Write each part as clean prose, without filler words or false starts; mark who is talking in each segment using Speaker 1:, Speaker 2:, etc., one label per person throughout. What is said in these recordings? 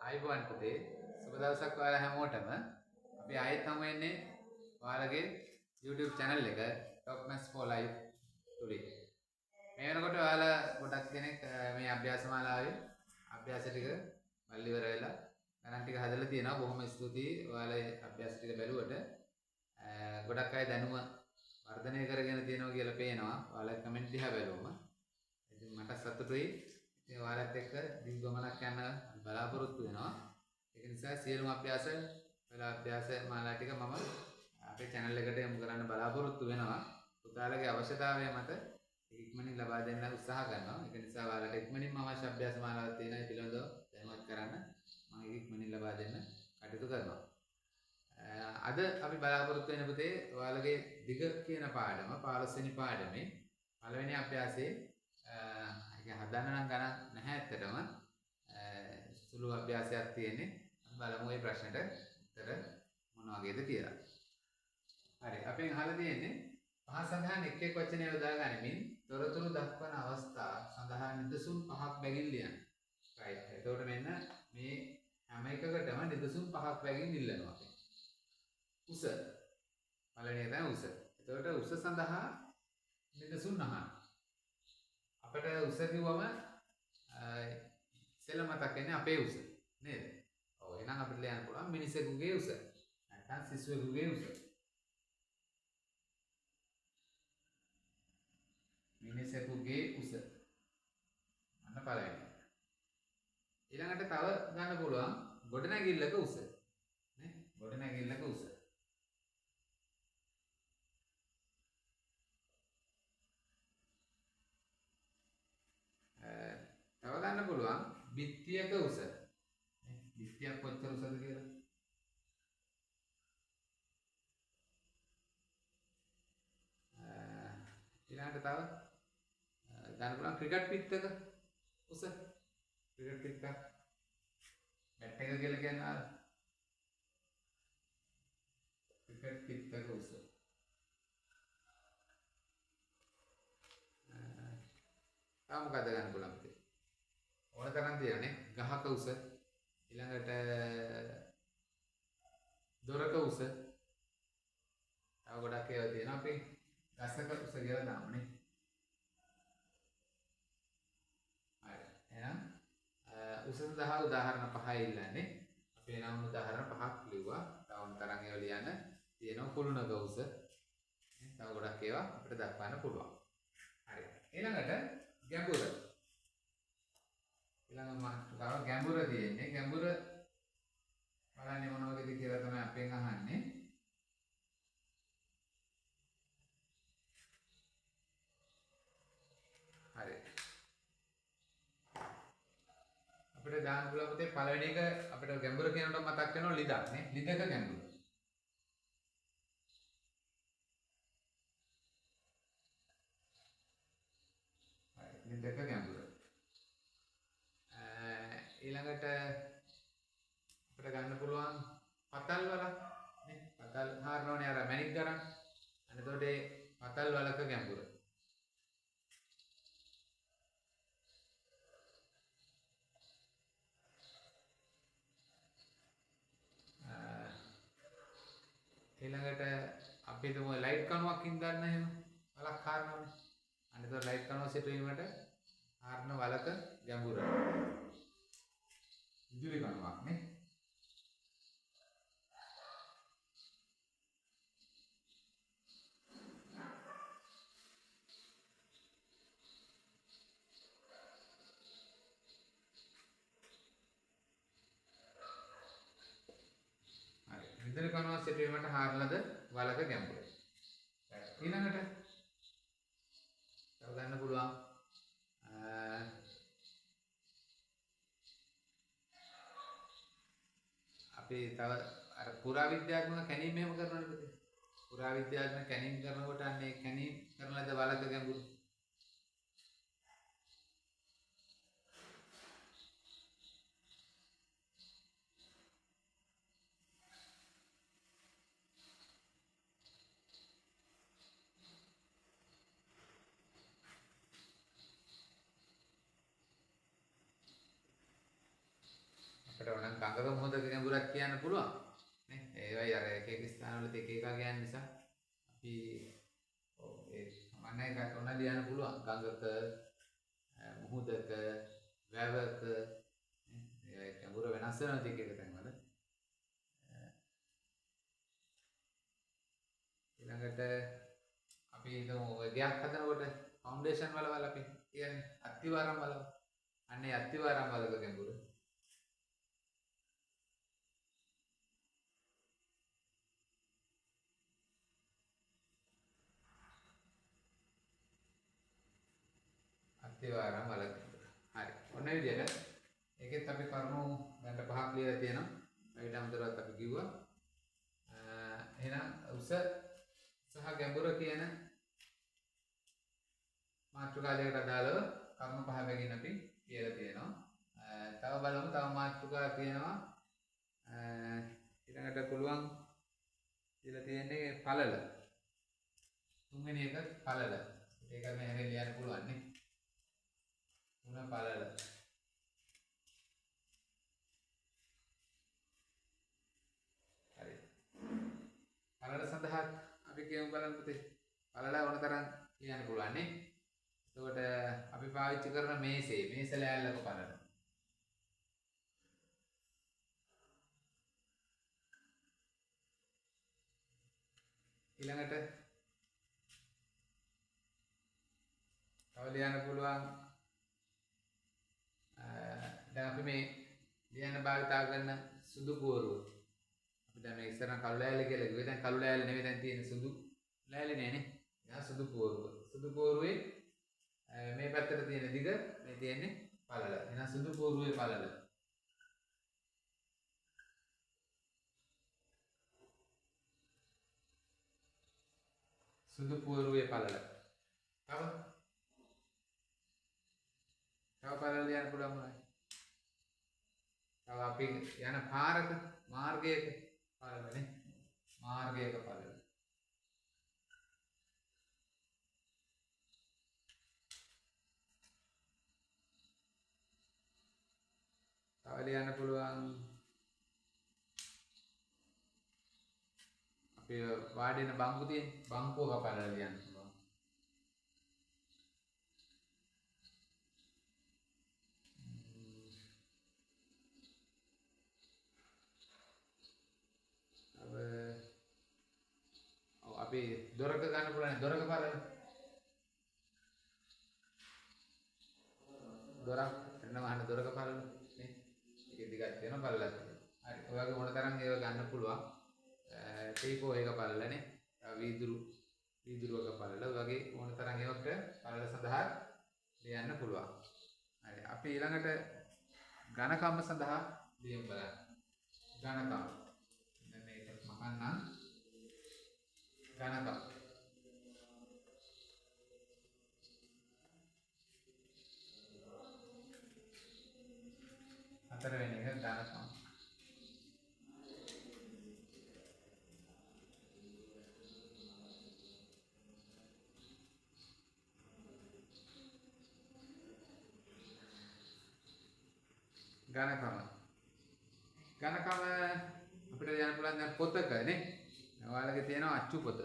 Speaker 1: ආයිබෝන් පුතේ සුබ දවසක් ඔයාලා හැමෝටම අපි ආයෙත් හමු වෙන්නේ ඔයාලගේ YouTube channel එක Top Maths for Life today. මේ වෙනකොට ඔයාලා ගොඩක් දෙනෙක් මේ අභ්‍යාස මාලාවේ අභ්‍යාස ටික මල්ලි ඉවර වෙලා ගණන් ටික හදලා තියෙනවා. බොහොම ස්තුතියි ඔයාලා අභ්‍යාස ටික බැලුවට. ගොඩක් අය දැනුම වර්ධනය කරගෙන තියෙනවා කියලා පේනවා. ඔයාලා කමෙන්ට් දිහා බැලුවම. ඉතින් මට සතුටුයි. ඉතින් ඔයාලත් එක්ක දිග ගමනක් යන්න බලාපොරොත්තු වෙනවා. ඒක නිසා සියලුම අභ්‍යාස මාලා ටික මම අපේ channel එකට යොමු කරන්න බලාපොරොත්තු වෙනවා. පුතාලගේ අවශ්‍යතාවය මත ඉක්මනින් ලබා දෙන්න උත්සාහ කරනවා. ඒක නිසා ඔයාලට ඉක්මනින්ම අවශ්‍ය අභ්‍යාස මාලාවක් තියෙනවා. ඒ පිළිබඳව දැනුවත් කරන්න මම ඉක්මනින් ලබා දෙන්න කටයුතු කරනවා. අද අපි බලාපොරොත්තු වෙන පුතේ ඔයාලගේ දිග කියන පාඩම 15 වෙනි පාඩමේ පළවෙනි අභ්‍යාසයේ ඒක හදන්න නම් ගණන් නැහැ ඇත්තටම සුළු අභ්‍යාසයක් තියෙන්නේ. බලමු මේ ප්‍රශ්නෙට උත්තර මොන වගේද කියලා. හරි අපෙන් අහලා තියෙන්නේ පහ සඳහන් එක් එක් වචනය යොදා ගනිමින් තොරතුරු දක්වන අවස්ථා සඳහා නිදසුන් පහක් බැගින් ලියන්න. right. එතකොට මෙන්න මේ හැම එකකටම නිදසුන් පහක් බැගින් ඉල්ලනවා අපි. උස පළවෙනි එක තමයි උස. එතකොට උස සඳහා නිදසුන් අහන්න. අපිට උස කිව්වම ඉස්සෙල්ලා මතක් වෙන්නේ අපේ උස නේද? ඔව් එහෙනම් අපිට ලියන්න පුළුවන් මිනිසෙකුගේ උස. නැත්නම් සිසුවෙකුගේ උස. මිනිසෙකුගේ උස. අන්න පළවෙනි. ඊළඟට තව ගන්න පුළුවන් ගොඩනැගිල්ලක උස. නේ? ගොඩනැගිල්ලක උස. තව ගන්න පුළුවන් බිත්තියක උස. නේ? බිත්තියක් කොච්චර උසද කියලා. ඊළඟට තව ගන්න පුළුවන් ක්‍රිකට් පිට්ටක උස. ක්‍රිකට් පිට්ටක් බැට් එක කියලා කියන්නේ ක්‍රිකට් පිට්ටක උස. තාම මොකද ගන්න පුළුවන් පුතේ? ඕන තරම් තියෙනනේ. ගහක උස. ඊළඟට දොරක උස. තව ගොඩක් ඒවා තියෙනවා. අපි ගසක උස කියලා දාමුනේ. හරි. එහෙනම් උස සඳහා උදාහරණ පහ ඉල්ලන්නේ. අපි නම් උදාහරණ පහක් ලිව්වා. තවම තරම් ඒවා ලියන්න තියෙනවා. කුළුණක උස. තව ගොඩක් ඒවා අපිට දක්වන්න පුළුවන්. හරි. ඊළඟට ගැඹුර. ඊළඟ මාතෘකාව ගැඹුර තියෙන්නේ. ගැඹුර බලන්නේ මොන වගේද කියලා තමයි අපෙන් අහන්නේ. හරි. අපිට දාන්න පුළුවන් පුතේ පළවෙනි එක අපිට ගැඹුර කියනකොට මතක් වෙනවා ලිදක් නේ. ලිදක ගැඹුර. හරි. ලිදක ගැඹුර. ඊළඟට අපිට ගන්න පුළුවන් පතල් වලක් නේ. පතල් හරනෝනේ අර මැණික් ගරන්. අනිතකොට ඒ පතල් වලක ගැඹුර. ඊළඟට අපි හිතමු ලයිට් කණුවක් ඉඳන් එහෙම වලක් හරනවානේ. අනිතකොට ලයිට් කණුව සිටුවීමට හරන වලක ගැඹුර. විදුලි කණුවක් නේ. හරි. විදුලි කණුවක් සිටුවීමට හරලද වලක ගැඹුර. ඊළඟට තව ගන්න පුළුවන් අපි තව අර පුරාවිද්‍යාත්මක කැණීම් එහෙම කරනවනේ පුතේ. පුරාවිද්‍යාත්මක කැණීම් කරනකොට අන්නේ කැණීම් කරන ලද වලක ගැඹුර. අපිට ඕනම් කංගක මොහොතක ගැඹුරක් කියන්න පුළුවන් නේ. ඒවයි අර එක එක ස්ථානවල එක එක කියන නිසා අපි ඔව් ඒ සමානයි ගන්න ඕන ලියන්න පුළුවන්. කංගක මොහොතක වැවක ඒ ගැඹුර වෙනස් වෙනවා එක එක තැන්වල. ඊළඟට අපි හිතමු ගයක් හදනකොට ෆවුන්ඩේෂන් වල අපි කියන්නේ අත්තිවාරම් වල. අන්නේ අත්තිවාරම් වලක ගැඹුර. අත්තිවාරම් වලක ගැඹුර. හරි. ඔන්න විදිහට ඒකෙත් අපි කරුණු දැන් පහක් ලියලා තියෙනවා. ඊට අමතරව අපි කිව්වා එහෙනම් උස සහ ගැඹුර කියන මාතෘකා දෙකට අදාළව කරුණු පහ බැගින් අපි කියලා තියෙනවා. තව බලමු තව මාතෘකා තියෙනවා. ඊළඟට පුළුවන් කියලා තියෙන්නේ පළල. තුන්වෙනි එක පළල. ඒකත් මෙහෙම ලියන්න පුළුවන් නේ. තුන පළල. හරි. පළල සඳහා අපි කියමු බලන්න පුතේ. පළල ඕන තරම් ලියන්න පුළුවන් නේ. එතකොට අපි පාවිච්චි කරන මේස ලෑල්ලක පළල. ඊළඟට තව ලියන්න පුළුවන් දැන් අපි මේ ලියන්න භාවිතා කරන සුදු පුවරුව. අපි දැන් මේ ඉස්සරහ කළු ලෑල්ල කියලා කිව්වේ. දැන් කළු ලෑල්ල නෙවෙයි දැන් තියෙන සුදු ලෑල්ල නේ. දැන් සුදු පුවරුව. සුදු පුවරුවේ මේ පැත්තට තියෙන දිග මේ තියෙන්නේ පළල. එහෙනම් සුදු පුවරුවේ පළල. සුදු පුවරුවේ පළල. තව පළල ලියන්න පුළුවන් මොනවද? තව අපි යන පාරක මාර්ගයක පළලනේ. මාර්ගයක පළල. තව ලියන්න පුළුවන් අපි වාඩි වෙන බංකු තියෙන බංකුවක පළල ලියන්න පුළුවන්. අපි දොරක ගන්න පුළුවන් දොරක පළල. දොරක් එන්න වහන දොරක පළල නේ. ඒකේ දිගක් තියෙනවා පළලක් තියෙනවා. හරි. ඔය වගේ මොන තරම් ඒවා ගන්න පුළුවන්. ටීපෝ එක පළලනේ. වීදුරුවක පළල වගේ ඕන තරම් ඒවට පළල සඳහා ලියන්න පුළුවන්. හරි. අපි ඊළඟට ඝනකම්ම සඳහා ලියමු බලන්න. ඝනකම්. දැන් මේක මකන්නම්. ඝනකම්. හතරවෙනි එක ඝනකම්. ඝනකම. ඝනකම අපිට යන්න පුළුවන් දැන් පොතක නේ. ඔයාලගේ තියෙනවා අච්චු පොත.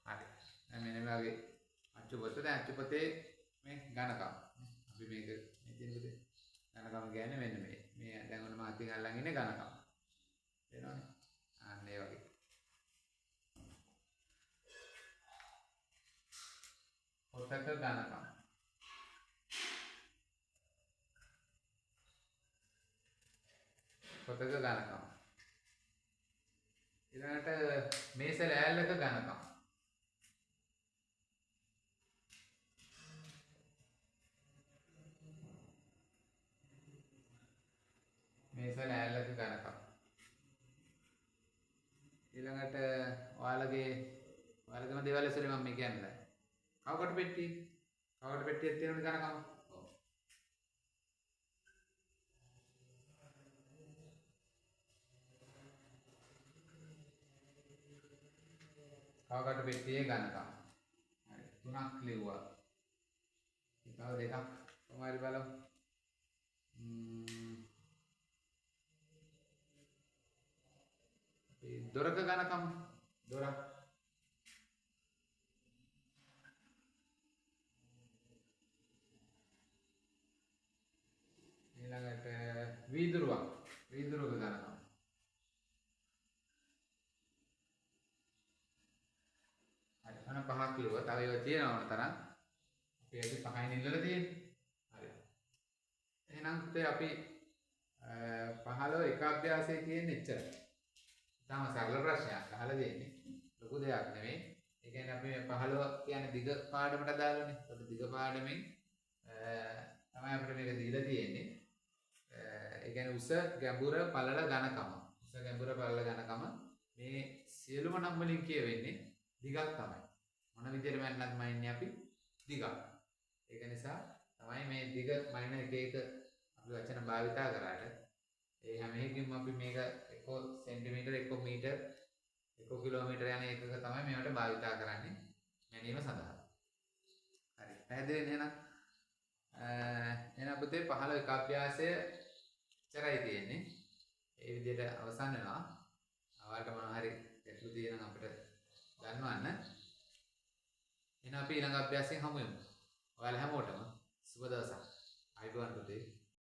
Speaker 1: හරි. දැන් මෙන්න මේ වගේ අච්චු පොත. දැන් අච්චු පොතේ මේ ඝනකම. අපි මේක මේ තියෙන පොතේ ඝනකම කියන්නේ මෙන්න මේ. මේ දැන් ඔන්න මම අතින් අල්ලන් ඉන්නේ ඝනකම. තේරෙනවනේ? අන්න ඒ වගේ. පොතක ඝනකම. පොතක ඝනකම. ඊළඟට මේස ලෑල්ලක ඝනකම. මේස ලෑල්ලක ඝනකම. ඊළඟට ඔයාලගේම දේවල් ඇසුරේ මම මේ කියන්නේ. කවකට පෙට්ටිය. කවකට පෙට්ටියක් තියෙනවද ඝනකම? ඔව්. කවකට පෙට්ටියේ ඝනකම. හරි. 3ක් ලිව්වා. තව දෙකක් කොහොමද බලමු. දොරක ඝනකම දොරක් ඊළඟට වීදුරුවක ඝනකම හරි අන පහක් කිව්වා තව ඒවා තියෙනවා තරම් අපි ඇයි පහෙන් ඉල්ලලා තියෙන්නේ හරි එහෙනම් පුතේ අපි 15 එක අභ්‍යාසයේ තියෙන එච්චරයි තාම සරල ප්‍රශ්නයක් අහලා දෙන්නේ ලොකු දෙයක් නෙමෙයි ඒ කියන්නේ අපි 15 කියන්නේ දිග පාඩමට දාලානේ අපි දිග පාඩමෙන් තමයි අපිට මේක දීලා තියෙන්නේ ඒ කියන්නේ උස ගැඹුර පළල ඝනකම උස ගැඹුර පළල ඝනකම මේ සියලුම නම් වලින් කියවෙන්නේ දිගක් තමයි මොන විදියට මන්නත් මයින්නේ අපි දිගක් ඒක නිසා තමයි මේ දිග මයින එක එක අපි වචන භාවිතා කරාට ඒ හැම එකකින්ම අපි මේක 1 සෙන්ටිමීටර 1 මීටර 1 කිලෝමීටර යන එකක තමයි මේවට භාවිතා කරන්නේ මැනීම සඳහා හරි පැහැදිලි නේද එහෙනම් පුතේ 15 එක අභ්‍යාසය ඉතරයි තියෙන්නේ ඒ විදිහට අවසන් වෙනවා ආවට මොනවා හරි ගැටලු තියෙනම් අපිට දන්වන්න එහෙනම් අපි ඊළඟ අභ්‍යාසයෙන් හමු වෙමු ඔයාලා හැමෝටම සුබ දවසක් අයිබෝන් පුතේ